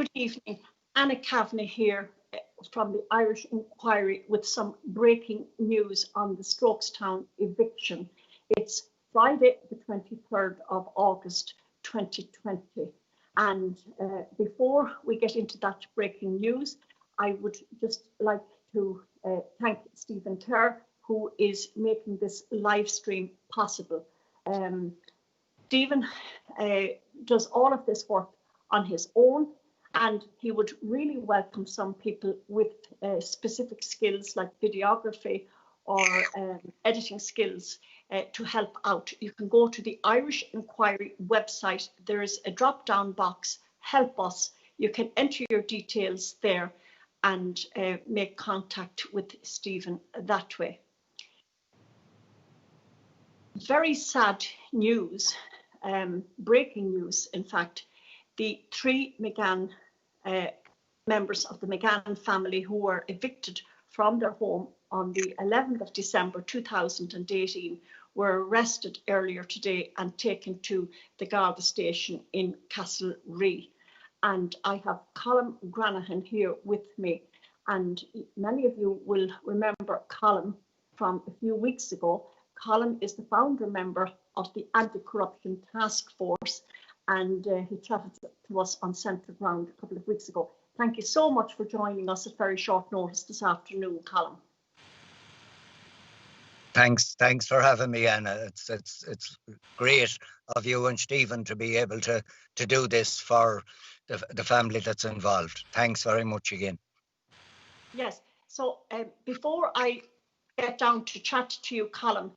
Good evening. Anna Kavanagh here from the Irish Inquiry with some breaking news on the Strokestown eviction. It's Friday, the 23rd of August 2020. And before we get into that breaking news, I would just like to thank Stephen Kerr, who is making this live stream possible. Stephen does all of this work on his own, and he would really welcome some people with specific skills like videography or editing skills to help out. You can go to the Irish Inquiry website. There is a drop-down box, help us. You can enter your details there and make contact with Stephen that way. Very sad news, breaking news, in fact. The three McGann members of the McGann family who were evicted from their home on the 11th of December 2018 were arrested earlier today and taken to the Garda station in Castlerea. And I have Colm Granahan here with me. And many of you will remember Colm from a few weeks ago. Colm is the founder member of the Anti-Corruption Task Force, and he chatted to us on Central Ground a couple of weeks ago. Thank you so much for joining us at very short notice this afternoon, Colm. Thanks for having me, Anna. It's great of you and Stephen to be able to do this for the family that's involved. Thanks very much again. Yes, so before I get down to chat to you, Colm,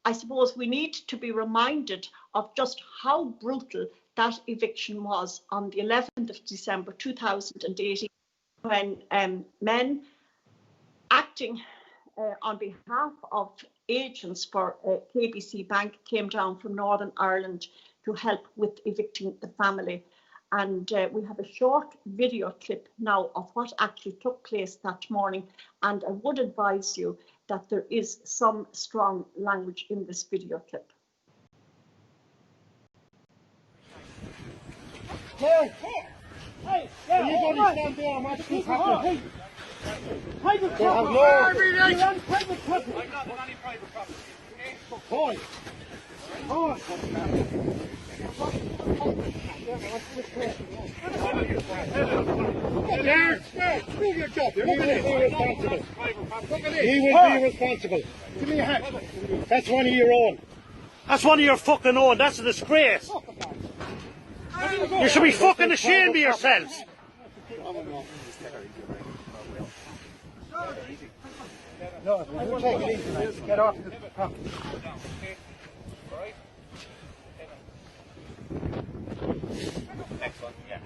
I suppose we need to be reminded of just how brutal that eviction was on the 11th of December 2018, when men acting on behalf of agents for KBC Bank came down from Northern Ireland to help with evicting the family. And we have a short video clip now of what actually took place that morning. And I would advise you that there is some strong language in this video clip. Hey, everybody stand there and watch this happen. Private property. You're on private property. I'm not on any private property. Hold. Do your job. He will be responsible. Give me a hand. That's one of your own. That's one of your fucking own. That's a disgrace. You should be fucking ashamed of yourselves. No, you take it easy, mate. Get off the property. Next one, yeah.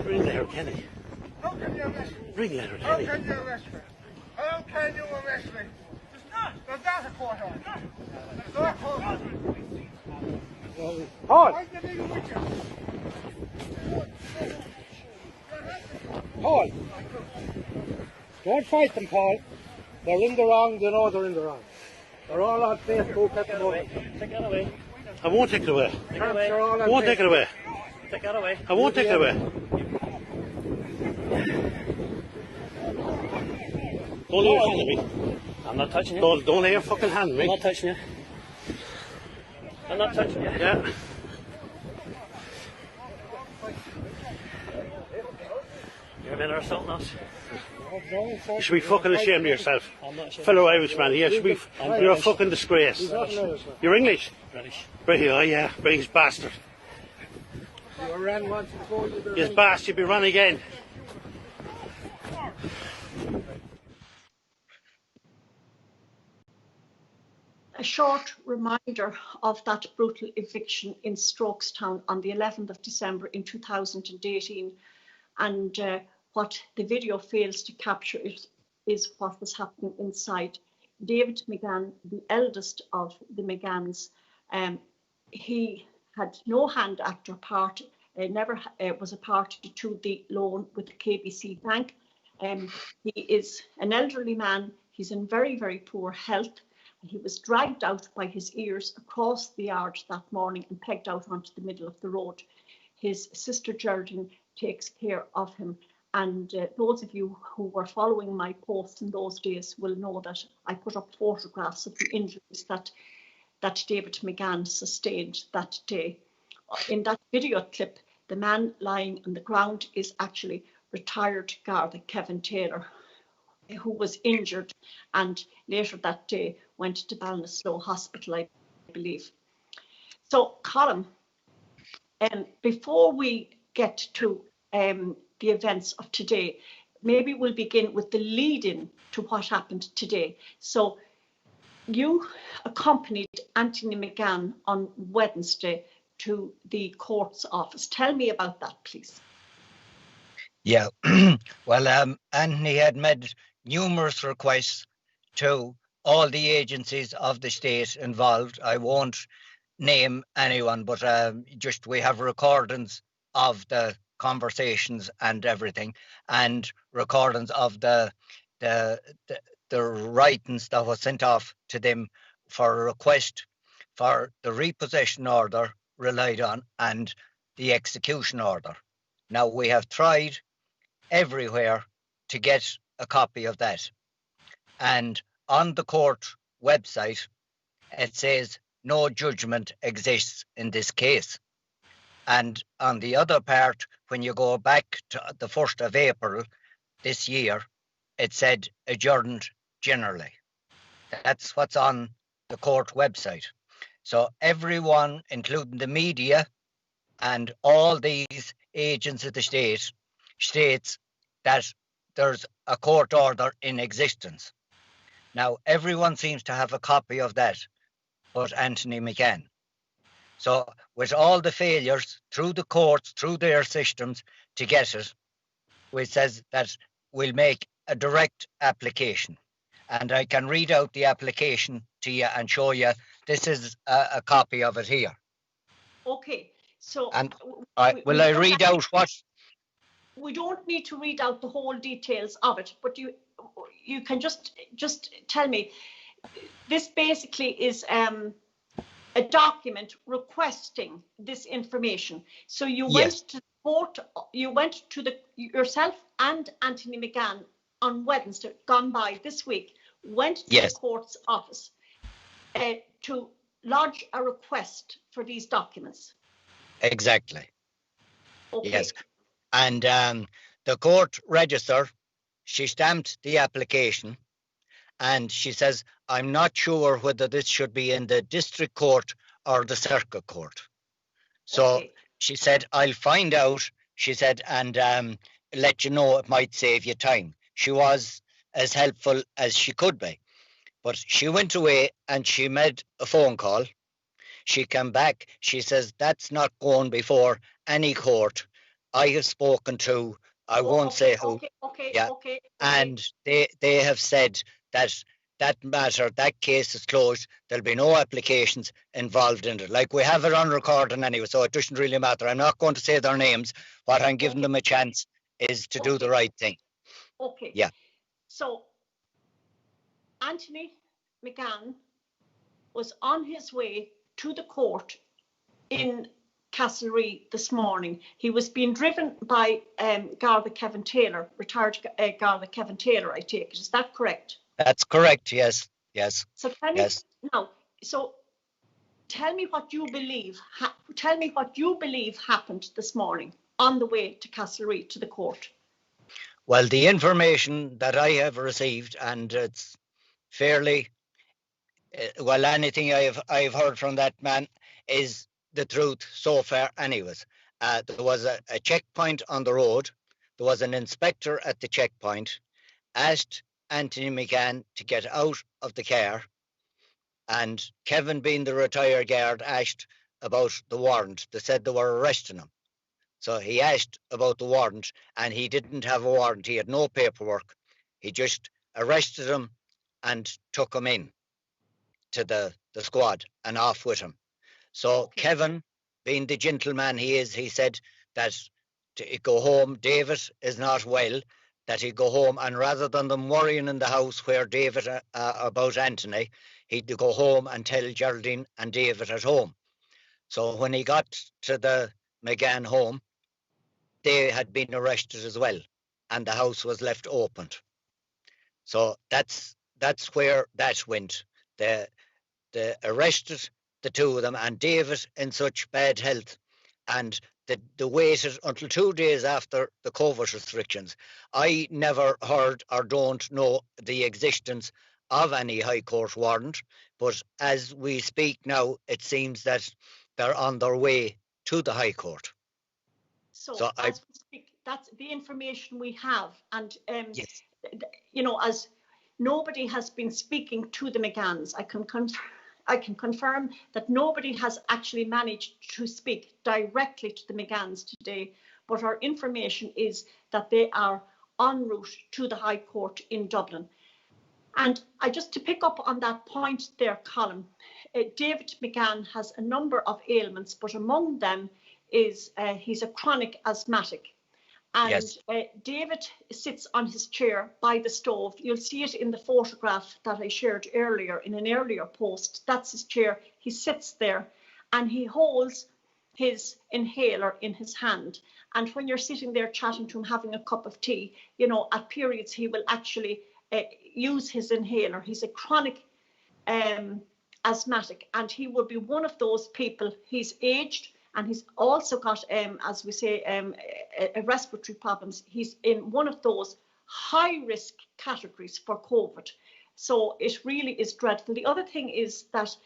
Bring Leonard Kenny. How can you arrest me? Bring Leonard How Kenny. can you arrest me? How can you arrest me? There's not a court order. There's not a court order. Hold. Why did they leave with you? Paul. Don't fight them, Paul. They're in the wrong, they know they're in the wrong. They're all on Facebook at the moment. Take that away. I won't take it away. Take it away. I won't take it away. Take that away. I won't take it away. Don't lay your hand on me. I'm not touching you. Don't lay your fucking hand on me. I'm not touching you. I'm not touching you. Yeah. You're men or something else. You should be fucking ashamed of yourself. I'm not ashamed. Fellow Irishman here, you're a fucking disgrace. You're English? British. British, oh yeah, British bastard. You ran once before, you Yes, bastard, you'll be run again. A short reminder of that brutal eviction in Strokestown on the 11th of December in 2018. And what the video fails to capture is what was happening inside. David McGann, the eldest of the McGanns, he had no hand actor part, never was a party to the loan with the KBC Bank. He is an elderly man. He's in very, very poor health. He was dragged out by his ears across the yard that morning and pegged out onto the middle of the road. His sister Geraldine takes care of him. And those of you who were following my posts in those days will know that I put up photographs of the injuries that David McGann sustained that day. In that video clip, the man lying on the ground is actually retired Garda Kevin Taylor, who was injured and later that day went to Ballinasloe Hospital, I believe. So, Colin, before we get to the events of today, maybe we'll begin with the lead-in to what happened today. So, you accompanied Anthony McGann on Wednesday to the court's office. Tell me about that, please. Yeah, well, Anthony had made numerous requests to all the agencies of the state involved. I won't name anyone, but just we have recordings of the conversations and everything, and recordings of the writings that was sent off to them for a request for the repossession order relied on and the execution order. Now, we have tried everywhere to get a copy of that. And on the court website, it says no judgment exists in this case. And on the other part, when you go back to the 1st of April this year, it said adjourned generally. That's what's on the court website. So everyone, including the media and all these agents of the state, states that there's a court order in existence. Now, everyone seems to have a copy of that, but Anthony McGann. So with all the failures through the courts, through their systems to get it, which says that we'll make a direct application. And I can read out the application to you and show you. This is a copy of it here. Okay, so... And will I read out what... We don't need to read out the whole details of it, but you can just tell me. This basically is a document requesting this information. So you went to the court, you went to yourself and Anthony McGann on Wednesday, gone by this week, went to the court's office to lodge a request for these documents. Exactly. Okay. Yes. And the court register, she stamped the application and she says, I'm not sure whether this should be in the district court or the circuit court. So she said, I'll find out, she said, and let you know, it might save you time. She was as helpful as she could be. But she went away and she made a phone call. She came back. She says, that's not going before any court. I have spoken to, I won't say who. Okay. And they have said that matter, that case is closed. There'll be no applications involved in it. Like, we have it on recording anyway, so it doesn't really matter. I'm not going to say their names. What I'm giving them a chance is to do the right thing. Okay. Yeah. So Anthony McGann was on his way to the court in Castlereagh this morning. He was being driven by Garda Kevin Taylor, retired Garda Kevin Taylor, I take it. Is that correct? That's correct, yes. So tell me now, tell me what you believe happened this morning on the way to Castlereagh to the court. Well, the information that I have received, and it's fairly well, anything I've heard from that man is the truth so far anyways. There was a checkpoint on the road. There was an inspector at the checkpoint, asked Anthony McGann to get out of the car, and Kevin, being the retired guard, asked about the warrant. They said they were arresting him. So he asked about the warrant, and he didn't have a warrant. He had no paperwork. He just arrested him and took him in to the squad and off with him. So Kevin, being the gentleman he is, he said that to go home, David is not well, that he'd go home, and rather than them worrying in the house where David about Anthony, he'd go home and tell Geraldine and David at home. So when he got to the McGann home, they had been arrested as well, and the house was left opened. So that's where that went. They arrested the two of them, and David in such bad health, and they waited until 2 days after the COVID restrictions. I never heard or don't know the existence of any High Court warrant, but as we speak now, it seems that they're on their way to the High Court. So as we speak, that's the information we have, and yes. you know, as nobody has been speaking to the McGanns, I can confirm that nobody has actually managed to speak directly to the McGanns today, but our information is that they are en route to the High Court in Dublin. And just to pick up on that point there, Colin, David McGann has a number of ailments, but among them is he's a chronic asthmatic. And yes. David sits on his chair by the stove. You'll see it in the photograph that I shared earlier in an earlier post. That's his chair. He sits there and he holds his inhaler in his hand. And when you're sitting there chatting to him, having a cup of tea, you know, at periods he will actually use his inhaler. He's a chronic asthmatic, and he will be one of those people. He's aged, and he's also got, as we say, respiratory problems. He's in one of those high-risk categories for COVID. So it really is dreadful. The other thing is that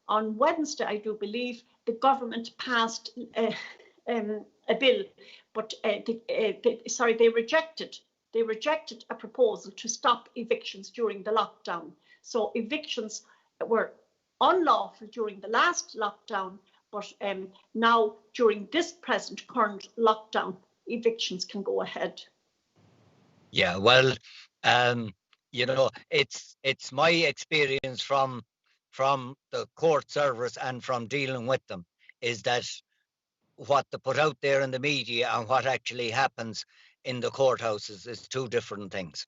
on Wednesday, I do believe, the government passed a bill, but they rejected a proposal to stop evictions during the lockdown. So evictions were unlawful during the last lockdown, but now during this present current lockdown, evictions can go ahead. Yeah, well, you know, it's my experience from the court service and from dealing with them is that what they put out there in the media and what actually happens in the courthouses is two different things.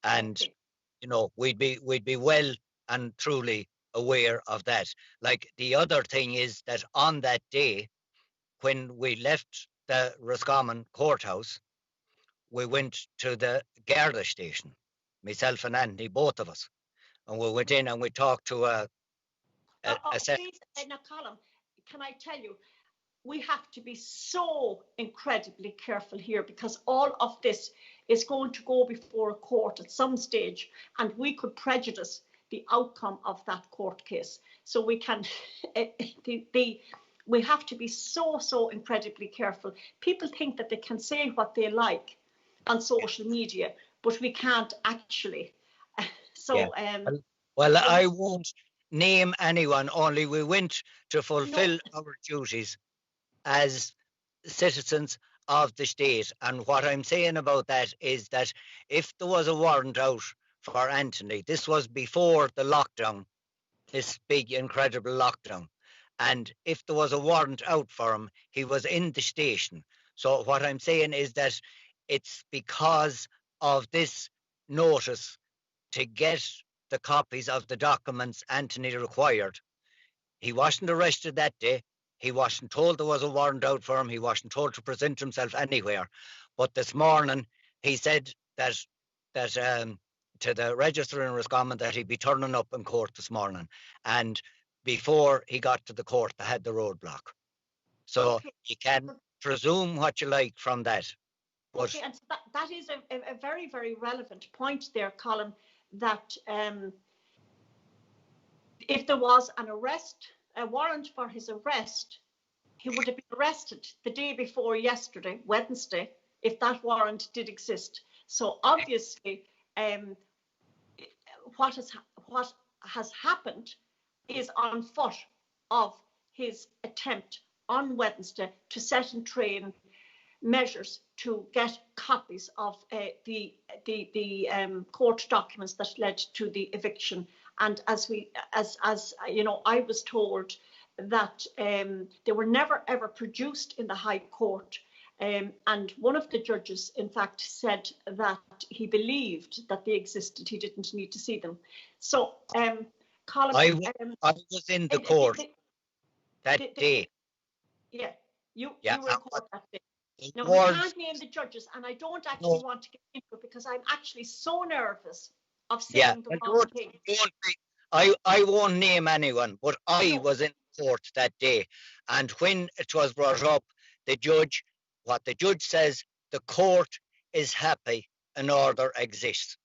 And okay. You know, we'd be well and truly aware of that. Like, the other thing is that on that day, when we left the Roscommon courthouse, we went to the Garda station, myself and Anthony, both of us, and we went in and we talked to a please, now, Colin, can I tell you, we have to be so incredibly careful here, because all of this is going to go before a court at some stage, and we could prejudice the outcome of that court case. So we can, we have to be so incredibly careful. People think that they can say what they like on social media, but we can't actually. So, well, I won't name anyone, only we went to fulfill our duties as citizens of the state. And what I'm saying about that is that if there was a warrant out for Anthony, this was before the lockdown, this big, incredible lockdown. And if there was a warrant out for him, he was in the station. So what I'm saying is that it's because of this notice to get the copies of the documents Anthony required. He wasn't arrested that day. He wasn't told there was a warrant out for him. He wasn't told to present himself anywhere. But this morning, he said that to the registrar in Roscommon that he'd be turning up in court this morning. And before he got to the court, they had the roadblock. So you can presume what you like from that. But okay, and that is a very, very relevant point there, Colin, that if there was an arrest, a warrant for his arrest, he would have been arrested the day before yesterday, Wednesday, if that warrant did exist. So obviously, what has happened is on foot of his attempt on Wednesday to set in train measures to get copies of the court documents that led to the eviction. And as you know, I was told that they were never ever produced in the High Court. And one of the judges, in fact, said that he believed that they existed. He didn't need to see them. So, Colin, I was in the court that day. Yeah. You Yeah, were in court that day. it Now, we was can't name the judges, and I don't actually no, want to get into it because I'm actually so nervous of yeah. saying the Well, wrong thing. don't be, I won't name anyone, but I No, was in court that day, and when it was brought up, what the judge says, the court is happy an order exists.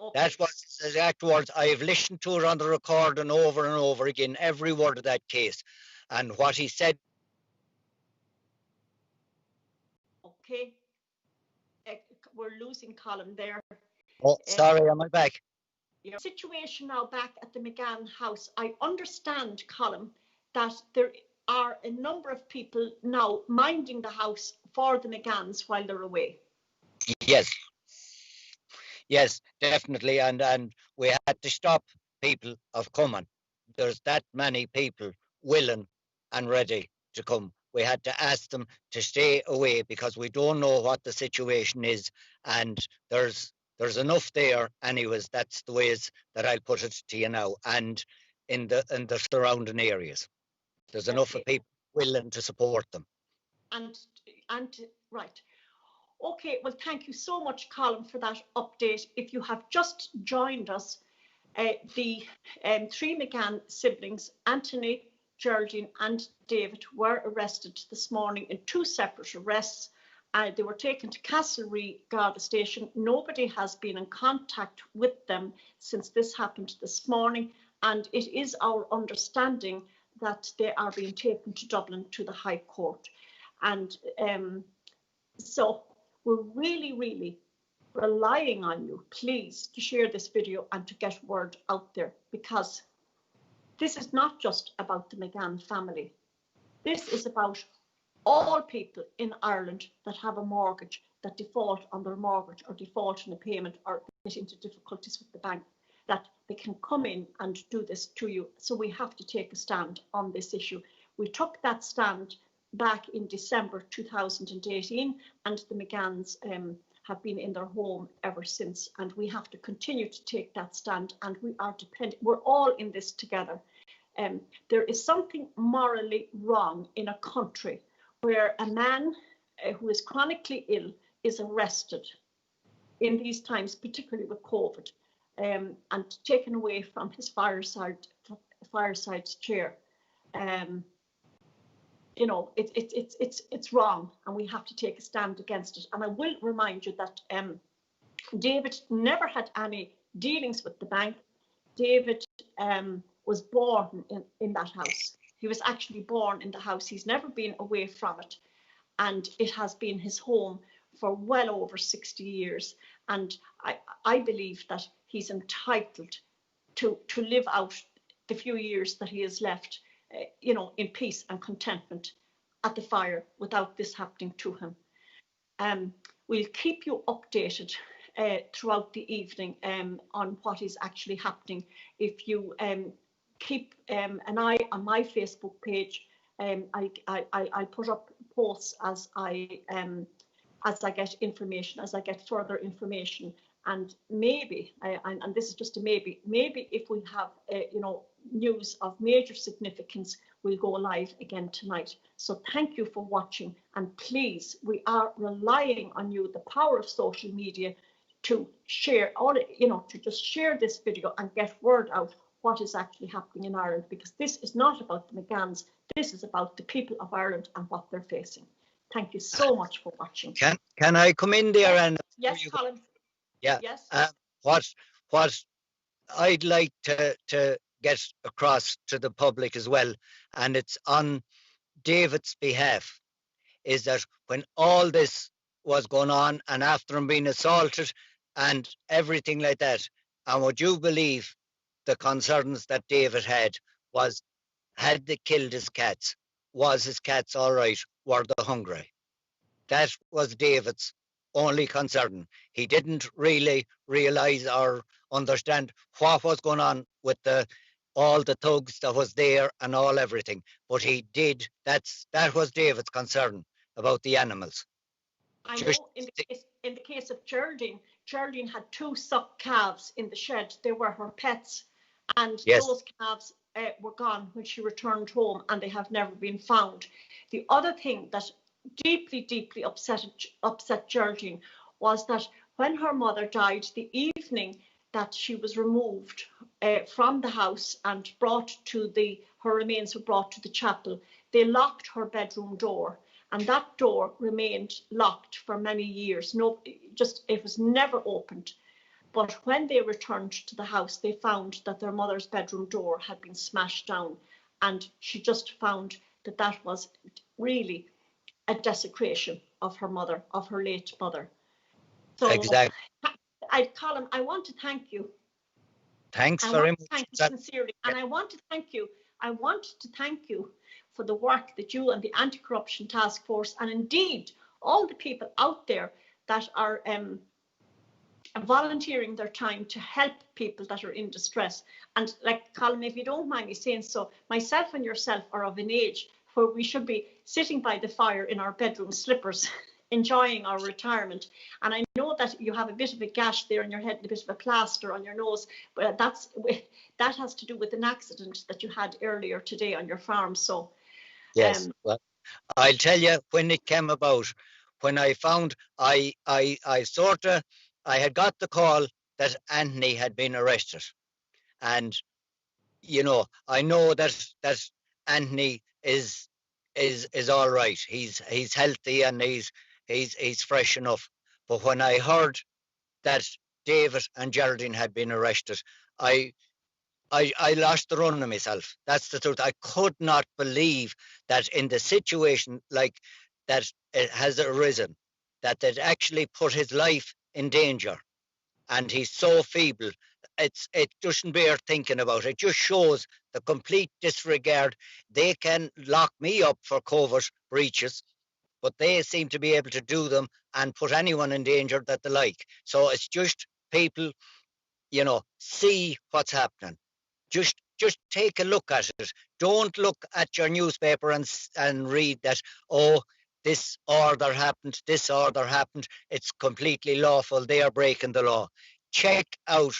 okay, That's what his exact words. I have listened to it on the recording over and over again, every word of that case, and what he said. okay. Uh, we're losing Colin there. Oh, sorry, am I back? Your situation now back at the McGann house. I understand, Colin, that there are a number of people now minding the house for the McGanns while they're away. Yes, yes, definitely, and we had to stop people of coming. There's that many people willing and ready to come. We had to ask them to stay away because we don't know what the situation is, and there's enough there anyways. That's the ways that I'll put it to you now, and in the surrounding areas, there's enough of Okay. people willing to support them. And right. Okay, well, thank you so much, Colin, for that update. If you have just joined us, the three McGann siblings, Anthony, Geraldine and David, were arrested this morning in two separate arrests. They were taken to Castlereagh Garda Station. Nobody has been in contact with them since this happened this morning, and it is our understanding that they are being taken to Dublin to the High Court. And so we're really, really relying on you, please, to share this video and to get word out there, because this is not just about the McGann family. This is about all people in Ireland that have a mortgage, that default on their mortgage or default on a payment or get into difficulties with the bank, that they can come in and do this to you. So we have to take a stand on this issue. We took that stand back in December 2018, and the McGanns have been in their home ever since, and we have to continue to take that stand, and we are dependent. We're all in this together. There is something morally wrong in a country where a man who is chronically ill is arrested in these times, particularly with COVID, and taken away from his fireside chair. You know, it's wrong, and we have to take a stand against it. And I will remind you that David never had any dealings with the bank. David was born in that house. He was actually born in the house. He's never been away from it, and it has been his home for well over 60 years. And I believe that he's entitled to live out the few years that he has left, you know, in peace and contentment at the fire without this happening to him. We'll keep you updated throughout the evening on what is actually happening. If you keep an eye on my Facebook page, I'll put up posts as I get information, as I get further information. And maybe, and this is just a maybe if we have, you know, news of major significance, we'll go live again tonight. So thank you for watching, and please, we are relying on you, the power of social media, to share all, you know, to just share this video and get word out what is actually happening in Ireland, because this is not about the McGanns, this is about the people of Ireland and what they're facing. Thank you so much for watching. Can I come in there? Yes, And yes, Colin. yeah. Yes. What I'd like to get across to the public as well, and it's on David's behalf, is that when all this was going on and after him being assaulted and everything like that, and would you believe the concerns that David had was, had they killed his cats? Was his cats all right? Were they hungry? That was David's only concern. He didn't really realise or understand what was going on with all the thugs that was there and all everything. But he did. That was David's concern about the animals. I Just know in the case of Geraldine had two sucked calves in the shed. They were her pets, And Yes. those calves were gone when she returned home, and they have never been found. The other thing that deeply, deeply upset Geraldine was that when her mother died, the evening that she was removed from the house and brought to her remains were brought to the chapel, they locked her bedroom door, and that door remained locked for many years. It was never opened. But when they returned to the house, they found that their mother's bedroom door had been smashed down, and she just found that was really a desecration of her mother, of her late mother. So, Exactly. Colin, I want to thank you. Thanks I very want to much. thank you sincerely, and I want to thank you for the work that you and the Anti-Corruption Task Force, and indeed all the people out there that are volunteering their time to help people that are in distress. And like Colin, if you don't mind me saying so, myself and yourself are of an age where we should be sitting by the fire in our bedroom slippers, enjoying our retirement. And I know that you have a bit of a gash there on your head, a bit of a plaster on your nose, but that has to do with an accident that you had earlier today on your farm. So yes, well, I'll tell you when it came about. When I found, I had got the call that Anthony had been arrested, and I know that Anthony is all right. He's healthy and he's fresh enough. But when I heard that David and Geraldine had been arrested, I lost the run of myself. That's the truth. I could not believe that in the situation like that it has arisen, that it actually put his life in danger, and he's so feeble. It doesn't bear thinking about. It just shows the complete disregard. They can lock me up for covert breaches, but they seem to be able to do them and put anyone in danger that they like. So it's just people, see what's happening. Just take a look at it. Don't look at your newspaper and read that, oh, this order happened, this order happened. It's completely lawful. They are breaking the law. Check out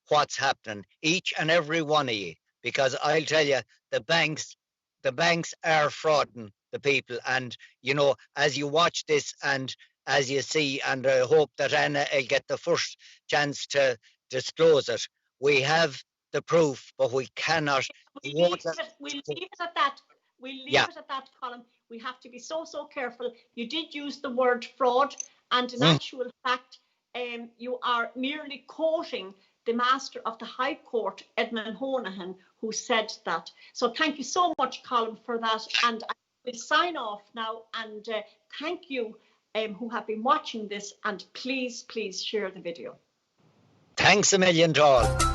what's happening, each and every one of you, because I'll tell you, the banks are frauding the people. And, as you watch this and as you see, and I hope that Anna will get the first chance to disclose it, we have the proof, but we cannot. We'll leave it at that. We'll leave it at that, Colin. We have to be so careful. You did use the word fraud, and in actual fact, you are merely quoting the Master of the High Court, Edmund Honohan, who said that. So thank you so much, Colin, for that. And I will sign off now, and thank you who have been watching this, and please share the video. Thanks a million to all.